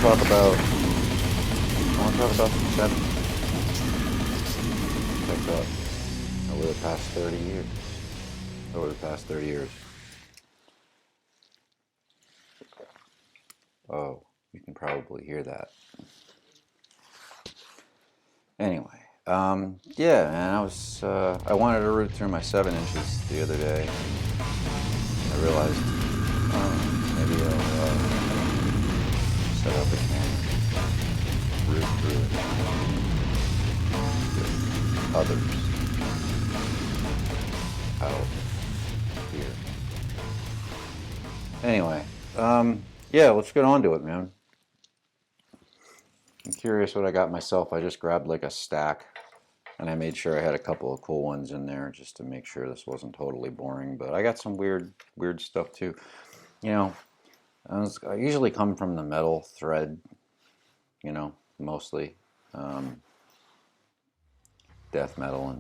talk about some seven picked up over the past 30 years. Over the past 30 years. Oh, you can probably hear that. Anyway, yeah, man, I wanted to root through my 7 inches the other day. I realized, maybe I'll set up a camera, root through it with others out here. Anyway, yeah, let's get on to it, man. I'm curious what I got myself. I just grabbed like a stack, and I made sure I had a couple of cool ones in there just to make sure this wasn't totally boring. But I got some weird stuff too. You know, I usually come from the metal thread, you know, mostly death metal,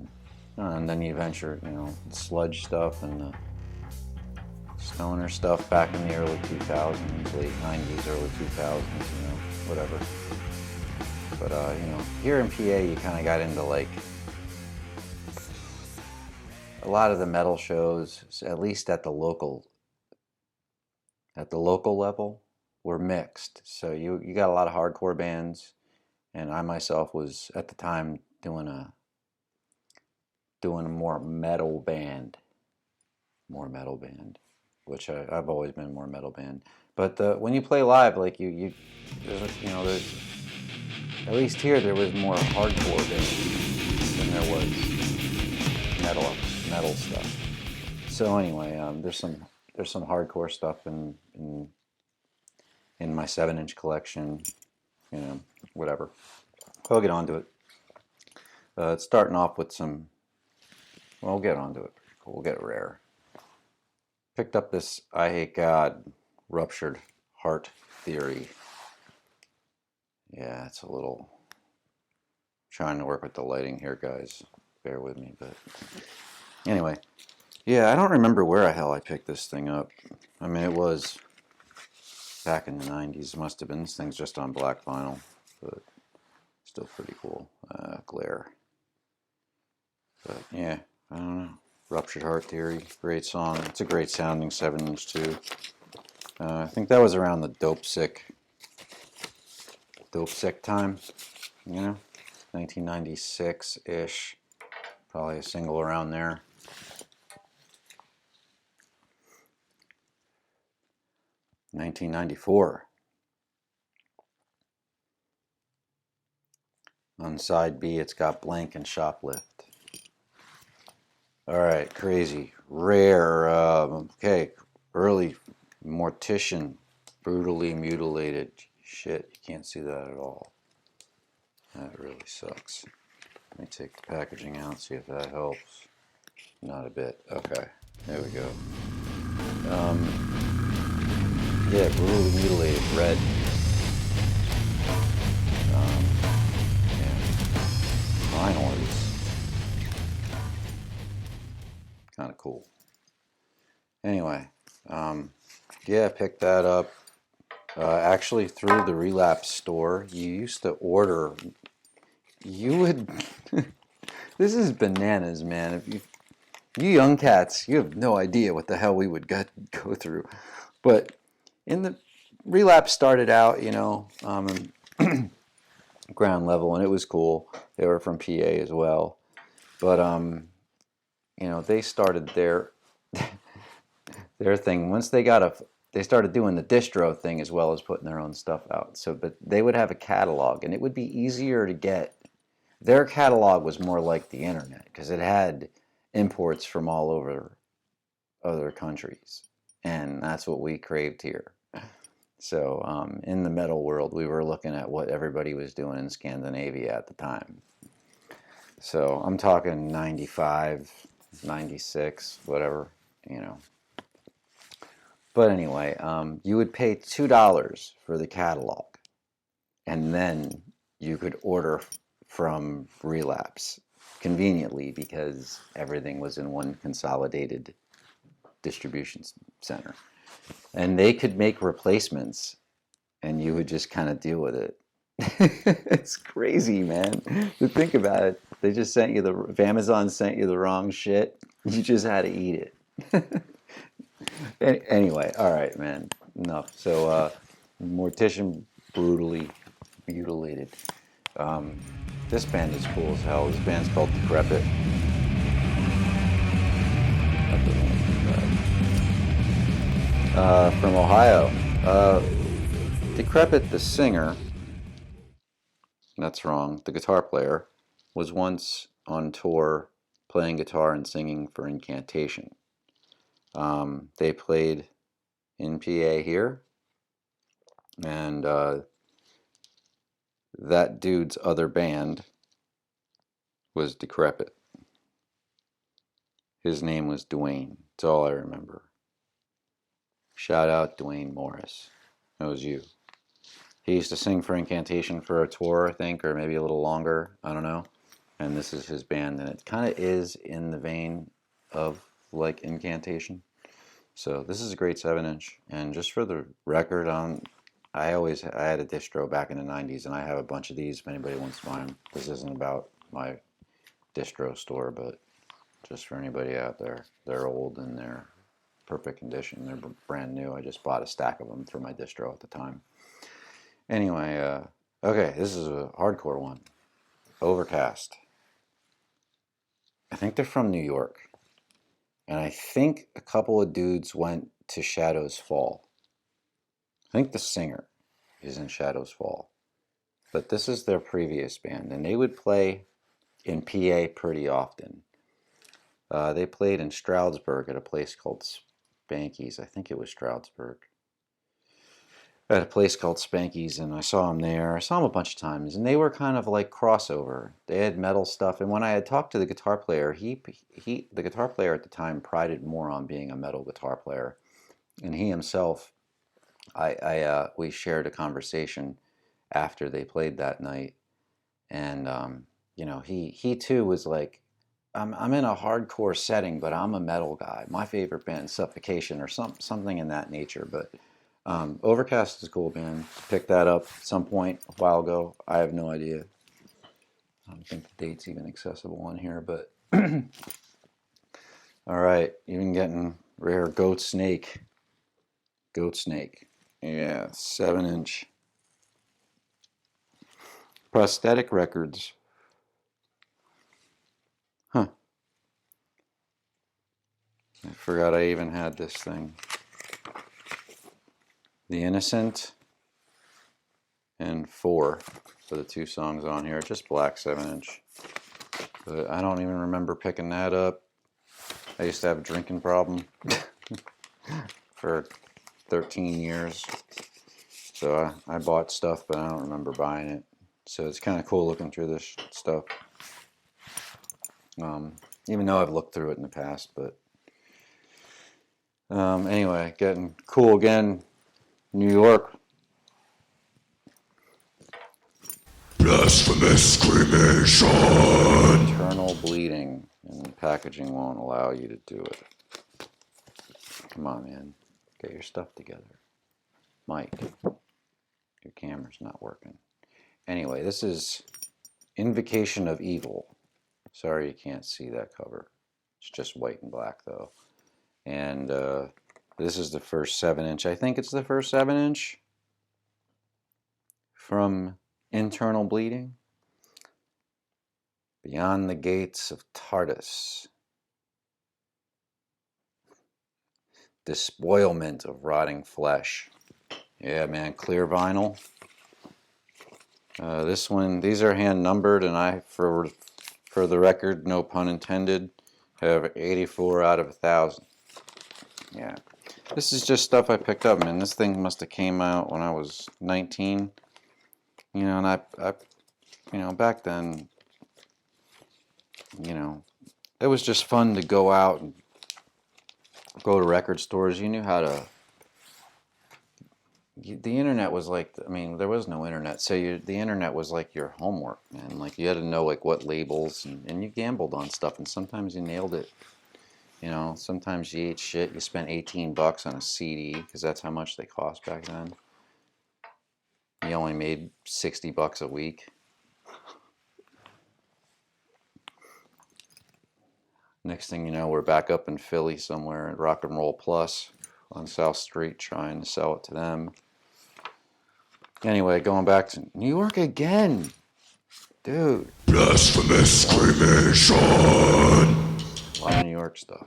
and then you venture, you know, sludge stuff and the stoner stuff back in the early 2000s, late 90s, early 2000s, you know, whatever. But, you know, here in PA, you kind of got into, like, a lot of the metal shows, at least at the local level, were mixed. So you got a lot of hardcore bands, and I myself was, at the time, doing a more metal band, which I've always been more metal band. But when you play live, like, there's, you know, there's, at least here, there was more hardcore bands than there was metal stuff. So anyway, there's some hardcore stuff in my 7-inch collection, you know, whatever. I'll get onto it. It's starting off with some. Well, we'll get onto it. We'll get rare. Picked up this I Hate God Ruptured Heart Theory. Yeah, it's a little, trying to work with the lighting here, guys. Bear with me, but anyway. Yeah, I don't remember where the hell I picked this thing up. I mean, it was back in the 90s. It must have been. This thing's just on black vinyl, but still pretty cool. Glare. But yeah, I don't know. Ruptured Heart Theory, great song. It's a great sounding 7-inch too. I think that was around the Dope Sick time, you know, 1996-ish. Probably a single around there. $1994. On side B, it's got Blank and Shoplift. All right, crazy, rare. Okay, early Mortician, brutally mutilated. Shit, you can't see that at all. That really sucks. Let me take the packaging out, see if that helps. Not a bit. Okay, there we go. Yeah, brutally mutilated, red. Yeah. Vinyl is kind of cool. Anyway, yeah, picked that up. Actually, through the Relapse store. You used to order. You would. This is bananas, man. If you young cats, you have no idea what the hell we would go through. But in the Relapse started out, you know, ground level, and it was cool. They were from PA as well, but you know, they started their thing once they started doing the distro thing as well as putting their own stuff out. So, but they would have a catalog, and it would be easier to get. Their catalog was more like the internet because it had imports from all over other countries, and that's what we craved here. So in the metal world, we were looking at what everybody was doing in Scandinavia at the time. So I'm talking 95, 96, whatever, you know. But anyway, you would pay $2 for the catalog, and then you could order from Relapse conveniently because everything was in one consolidated distribution center. And they could make replacements and you would just kind of deal with it. It's crazy, man. To think about it, they just sent you if Amazon sent you the wrong shit, you just had to eat it. Anyway, all right, man. Enough. So, Mortician brutally mutilated. Um, this band is cool as hell. This band's called Decrepit. From Ohio. Decrepit, the singer, that's wrong, the guitar player, was once on tour playing guitar and singing for Incantation. They played in PA here, and that dude's other band was Decrepit. His name was Dwayne. That's all I remember. Shout out Dwayne Morris. That was you. He used to sing for Incantation for a tour, I think, or maybe a little longer. I don't know. And this is his band, and it kind of is in the vein of like Incantation. So this is a great 7-inch. And just for the record, I had a distro back in the 90s, and I have a bunch of these if anybody wants to buy them. This isn't about my distro store, but just for anybody out there. They're old and they're perfect condition. They're brand new. I just bought a stack of them for my distro at the time. Anyway, okay, this is a hardcore one. Overcast. I think they're from New York. And I think a couple of dudes went to Shadows Fall. I think the singer is in Shadows Fall. But this is their previous band, and they would play in PA pretty often. They played in Stroudsburg at a place called Spanky's. I think it was Stroudsburg. At a place called Spanky's, and I saw them there. I saw them a bunch of times, and they were kind of like crossover. They had metal stuff, and when I had talked to the guitar player, the guitar player at the time prided more on being a metal guitar player, and he himself, we shared a conversation after they played that night, and he too was like, I'm in a hardcore setting, but I'm a metal guy. My favorite band is Suffocation or something in that nature, but. Overcast is a cool band. Picked that up at some point a while ago. I have no idea. I don't think the date's even accessible on here, but all right. Even getting rare Goat Snake. Goat Snake. Yeah, 7-inch. Prosthetic Records. Huh. I forgot I even had this thing. The Innocent and 4 for the 2 songs on here. Just black 7-inch. But I don't even remember picking that up. I used to have a drinking problem for 13 years. So I bought stuff, but I don't remember buying it. So it's kind of cool looking through this stuff. Even though I've looked through it in the past, but anyway, getting cool again. New York. Blasphemous cremation. Internal bleeding, and the packaging won't allow you to do it. Come on, man. Get your stuff together. Mike, your camera's not working. Anyway, this is Invocation of Evil. Sorry you can't see that cover. It's just white and black, though. And this is the first 7-inch. I think it's the first 7-inch from Internal Bleeding. Beyond the Gates of Tartarus. Despoilment of Rotting Flesh. Yeah, man, clear vinyl. This one, these are hand numbered, and I, for the record, no pun intended, have 84 out of 1,000. Yeah, this is just stuff I picked up, man. This thing must have came out when I was 19. You know, and I back then, it was just fun to go out and go to record stores. You knew how to. The internet was like, there was no internet, so the internet was like your homework, man. Like, you had to know like what labels, and you gambled on stuff, and sometimes you nailed it. Sometimes you ate shit. You spent $18 on a CD because that's how much they cost back then. He only made $60 a week. Next thing you know, we're back up in Philly somewhere at Rock and Roll Plus on South Street trying to sell it to them. Anyway, going back to New York again. Dude. Blasphemous cremation. A lot of New York stuff.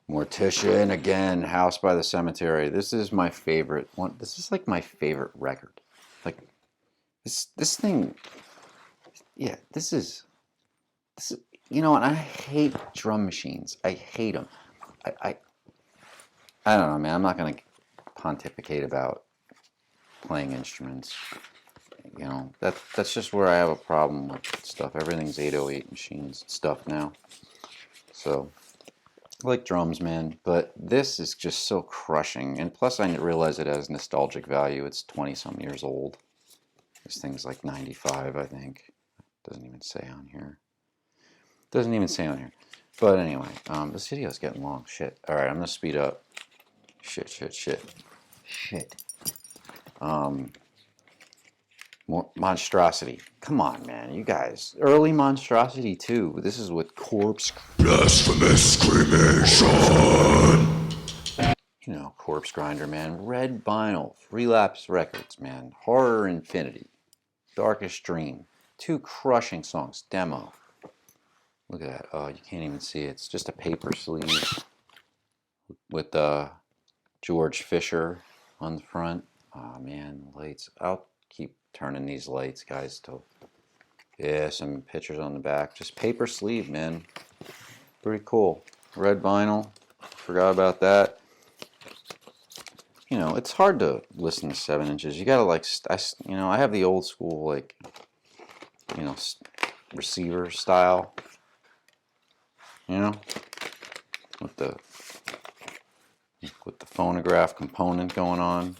Mortician again, House by the Cemetery. This is my favorite one. This is like my favorite record. Like this thing. Yeah, this is. You know, and I hate drum machines. I hate them. I don't know, man. I'm not gonna pontificate about playing instruments. You know, that's just where I have a problem with stuff. Everything's 808 machines stuff now. So. I like drums, man, but this is just so crushing. And plus, I realize it has nostalgic value. It's 20-some years old. This thing's like 95, I think. Doesn't even say on here. Doesn't even say on here. But anyway, this video's getting long. Shit. All right, I'm gonna speed up. Shit. More Monstrosity. Come on, man, you guys. Early Monstrosity too. This is with Corpse. Blasphemous cremation. You know, Corpse Grinder, man. Red Vinyl. Relapse Records, man. Horror Infinity. Darkest Dream. 2 crushing songs. Demo. Look at that. Oh, you can't even see it. It's just a paper sleeve with George Fisher on the front. Oh, man, lights. I'll keep turning these lights, guys, till... Yeah, some pictures on the back. Just paper sleeve, man. Pretty cool. Red vinyl. Forgot about that. You know, it's hard to listen to 7 inches. You gotta like, I have the old school, like, you know, receiver style. You know, with the phonograph component going on.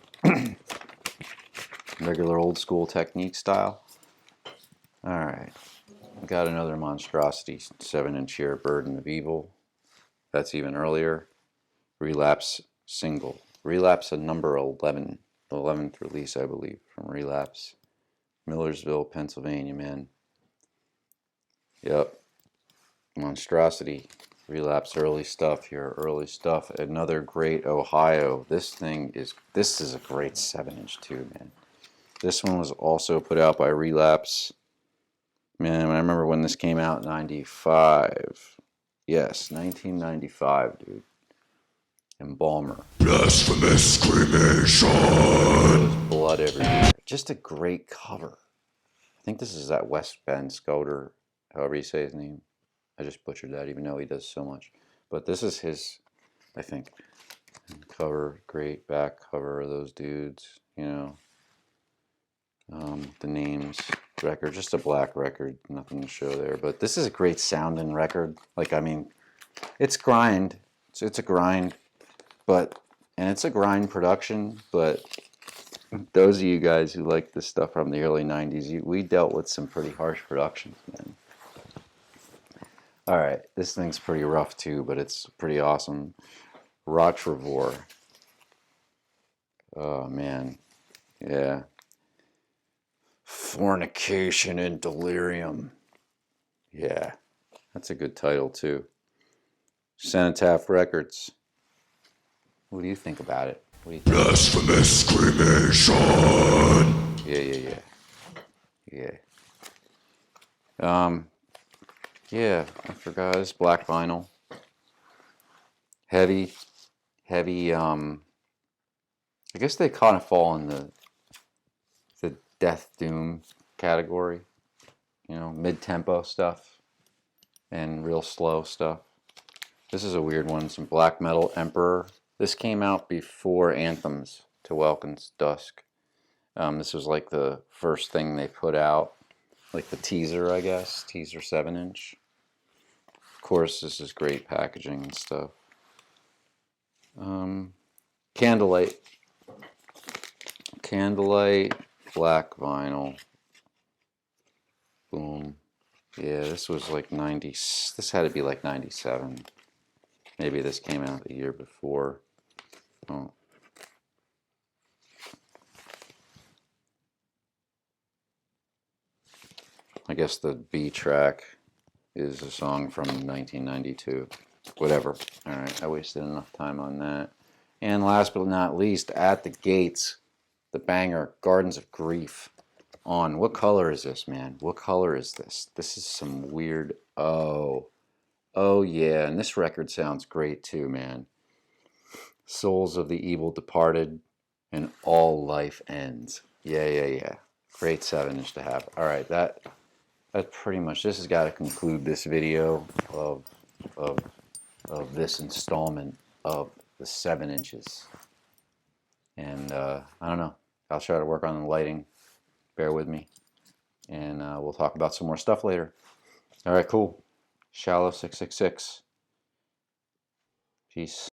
Regular old school technique style. All right, got another Monstrosity 7-inch here, Burden of Evil. That's even earlier. Relapse single. Relapse a number 11, the 11th release, I believe, from Relapse. Millersville, Pennsylvania, man. Yep. Monstrosity. Relapse early stuff here, early stuff. Another great Ohio. This is a great 7-inch too, man. This one was also put out by Relapse. Man, I remember when this came out in 95. Yes, 1995, dude. Embalmer. Blasphemous cremation. There's blood everywhere. Just a great cover. I think this is that West Bend Scoter, however you say his name. I just butchered that, even though he does so much. But this is his, I think, cover. Great back cover of those dudes, you know. The names, record, just a black record, nothing to show there. But this is a great sounding record. Like, I mean, it's grind. It's a grind, and it's a grind production. But those of you guys who like this stuff from the early 90s, we dealt with some pretty harsh productions, man. All right, this thing's pretty rough too, but it's pretty awesome. Rotrevor. Oh, man. Yeah. Fornication and Delirium. Yeah, that's a good title too. Cenotaph Records. What do you think about it? What do you think? Blasphemous cremation. Yeah. Yeah, I forgot. It's black vinyl. Heavy. I guess they kind of fall in the death doom category. You know, mid-tempo stuff and real slow stuff. This is a weird one. Some black metal Emperor. This came out before Anthems to Welkin's Dusk. This was like the first thing they put out, like the teaser, I guess, teaser 7-inch. Of course, this is great packaging and stuff. Candlelight, black vinyl. Boom. Yeah, this was like 90. This had to be like 97. Maybe this came out the year before. Oh. I guess the B track is a song from 1992. Whatever. Alright, I wasted enough time on that. And last but not least, At the Gates, the banger, Gardens of Grief. On. What color is this, man? What color is this? This is some weird... Oh. Oh, yeah. And this record sounds great, too, man. Souls of the Evil Departed and All Life Ends. Yeah. Great 7-inch to have. Alright, that's pretty much... This has got to conclude this video of this installment of the 7 inches. And I don't know. I'll try to work on the lighting. Bear with me. And we'll talk about some more stuff later. All right, cool. SHALO666. Peace.